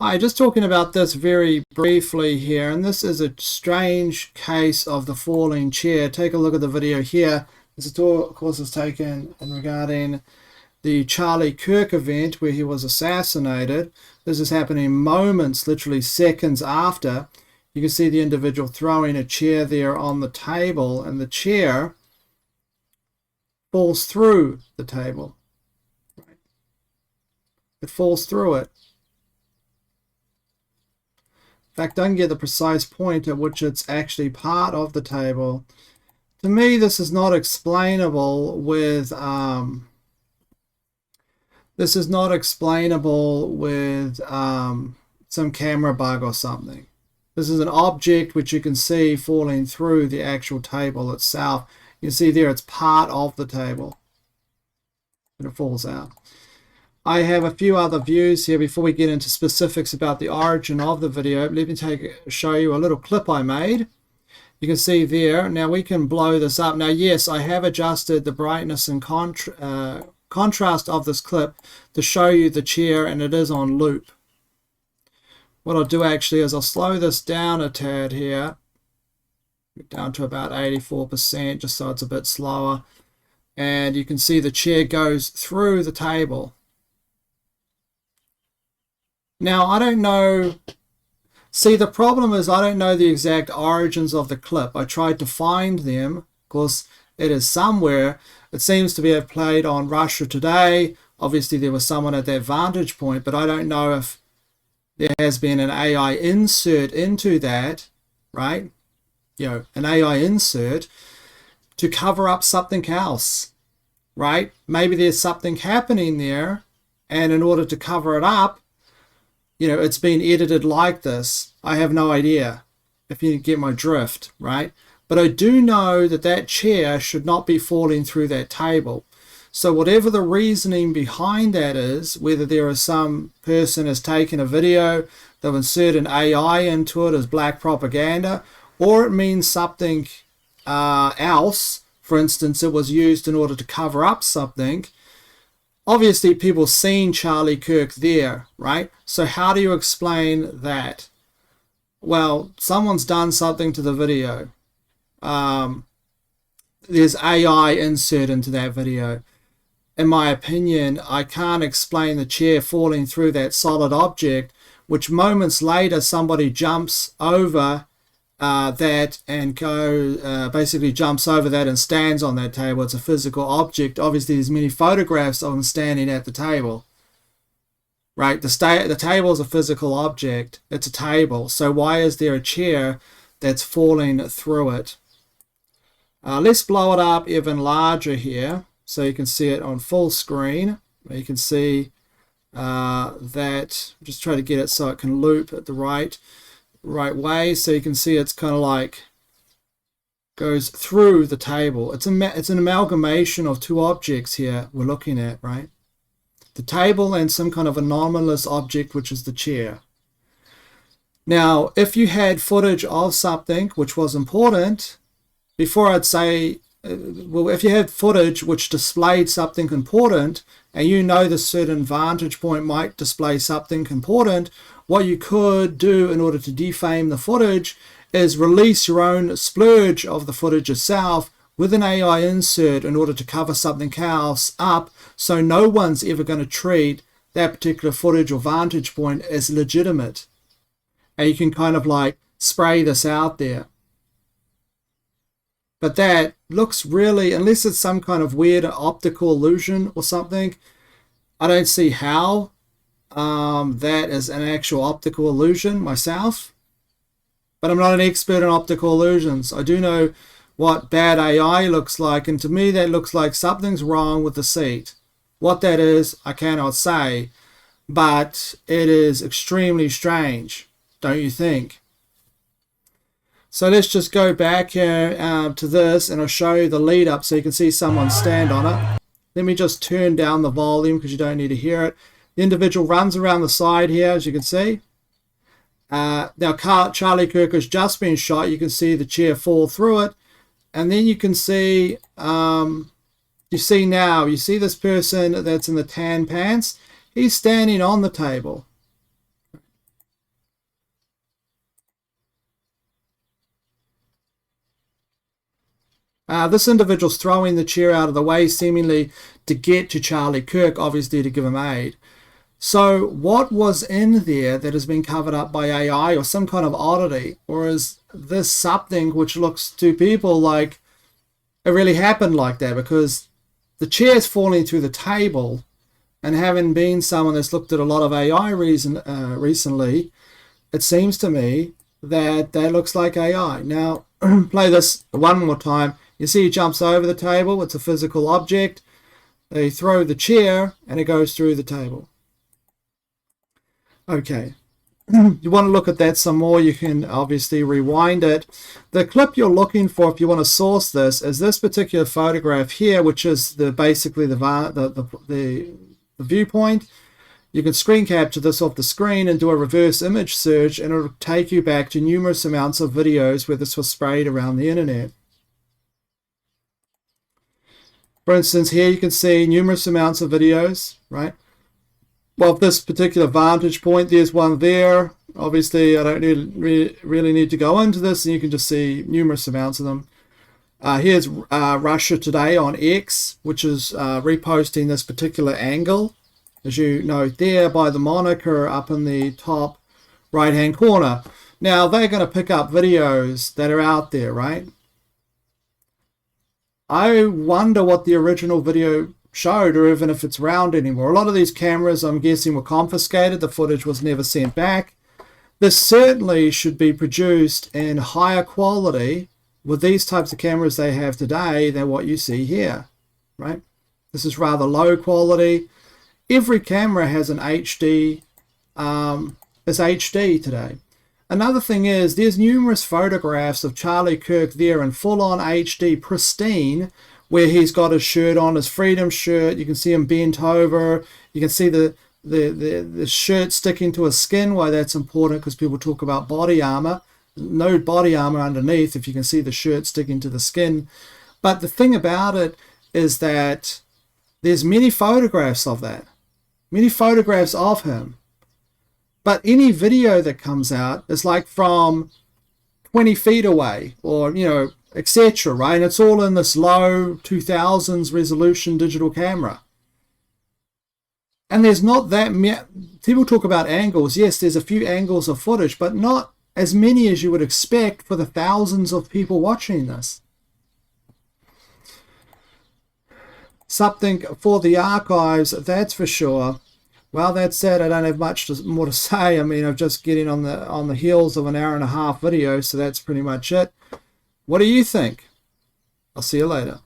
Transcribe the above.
Hi, just talking about this very briefly here, and this is a strange case of the falling chair. Take a look at the video here. This of course is taken regarding the Charlie Kirk event where he was assassinated. This is happening moments, literally seconds after. You can see the individual throwing a chair there on the table, and the chair falls through the table. It falls through it. In fact, I don't get the precise point at which it's actually part of the table. To me, this is not explainable with some camera bug or something. This is an object which you can see falling through the actual table itself. You can see there it's part of the table and it falls out. I have a few other views here before we get into specifics about the origin of the video. Let me show you a little clip I made. You can see there. Now we can blow this up. Now yes, I have adjusted the brightness and contrast of this clip to show you the chair, and it is on loop. What I'll do actually is I'll slow this down a tad here, down to about 84%, just so it's a bit slower. And you can see the chair goes through the table. Now, I don't know. See, the problem is I don't know the exact origins of the clip. I tried to find them. Of course, it is somewhere. It seems to be played on Russia Today. Obviously, there was someone at that vantage point, but I don't know if there has been an AI insert into that, right? You know, an AI insert to cover up something else, right? Maybe there's something happening there, and in order to cover it up, you know, it's been edited like this. I have no idea if you get my drift, right? But I do know that that chair should not be falling through that table. So whatever the reasoning behind that is, whether there is some person has taken a video, they've inserted an AI into it as black propaganda, or it means something else. For instance, it was used in order to cover up something. Obviously, people seen Charlie Kirk there, right? So how do you explain that? Well, someone's done something to the video. There's AI insert into that video. In my opinion, I can't explain the chair falling through that solid object, which moments later somebody jumps over that and basically jumps over that and stands on that table. It's a physical object. Obviously, there's many photographs of him standing at the table, right? The table is a physical object. It's a table. So why is there a chair that's falling through it? Let's blow it up even larger here so you can see it on full screen. You can see that. Just try to get it so it can loop at the right way, so you can see it's kind of like goes through the table. It's an amalgamation of two objects here we're looking at, right? The table and some kind of anomalous object, which is the chair. Now, if you had footage of something which was important, before I'd say, well, if you had footage which displayed something important, and you know the certain vantage point might display something important, what you could do in order to defame the footage is release your own splurge of the footage itself with an AI insert in order to cover something else up, so no one's ever going to treat that particular footage or vantage point as legitimate. And you can kind of like spray this out there. But that looks really, unless it's some kind of weird optical illusion or something, I don't see how that is an actual optical illusion myself. But I'm not an expert in optical illusions. I do know what bad AI looks like, and to me that looks like something's wrong with the seat. What that is, I cannot say, but it is extremely strange, don't you think? So let's just go back here to this, and I'll show you the lead up so you can see someone stand on it. Let me just turn down the volume because you don't need to hear it. The individual runs around the side here, as you can see. Now Charlie Kirk has just been shot. You can see the chair fall through it. And then you can see, you see this person that's in the tan pants. He's standing on the table. This individual's throwing the chair out of the way, seemingly to get to Charlie Kirk, obviously to give him aid. So what was in there that has been covered up by AI or some kind of oddity? Or is this something which looks to people like it really happened like that? Because the chair's falling through the table, and having been someone that's looked at a lot of AI recently, it seems to me that looks like AI. Now, play this one more time. You see he jumps over the table. It's a physical object. They throw the chair, and it goes through the table. Okay. You want to look at that some more, you can obviously rewind it. The clip you're looking for, if you want to source this, is this particular photograph here, which is basically the viewpoint. You can screen capture this off the screen and do a reverse image search, and it'll take you back to numerous amounts of videos where this was sprayed around the internet. For instance, here you can see numerous amounts of videos, right? Well, this particular vantage point, there's one there. Obviously, I don't really need to go into this, and you can just see numerous amounts of them. Here's Russia Today on X, which is reposting this particular angle, as you note there by the moniker up in the top right-hand corner. Now, they're going to pick up videos that are out there, right? I wonder what the original video showed, or even if it's around anymore. A lot of these cameras, I'm guessing, were confiscated. The footage was never sent back. This certainly should be produced in higher quality with these types of cameras they have today than what you see here, right? This is rather low quality. Every camera has an HD, is HD today. Another thing is, there's numerous photographs of Charlie Kirk there in full-on HD, pristine, where he's got his shirt on, his freedom shirt. You can see him bent over. You can see the shirt sticking to his skin. Why that's important, because people talk about body armor. No body armor underneath if you can see the shirt sticking to the skin. But the thing about it is that there's many photographs of that. Many photographs of him. But any video that comes out is like from 20 feet away, or, you know, etc., right? And it's all in this low 2000s resolution digital camera. And there's not that many. People talk about angles. Yes, there's a few angles of footage, but not as many as you would expect for the thousands of people watching this. Something for the archives, that's for sure. Well, that said, I don't have much more to say. I mean, I'm just getting on the heels of an hour-and-a-half video, so that's pretty much it. What do you think? I'll see you later.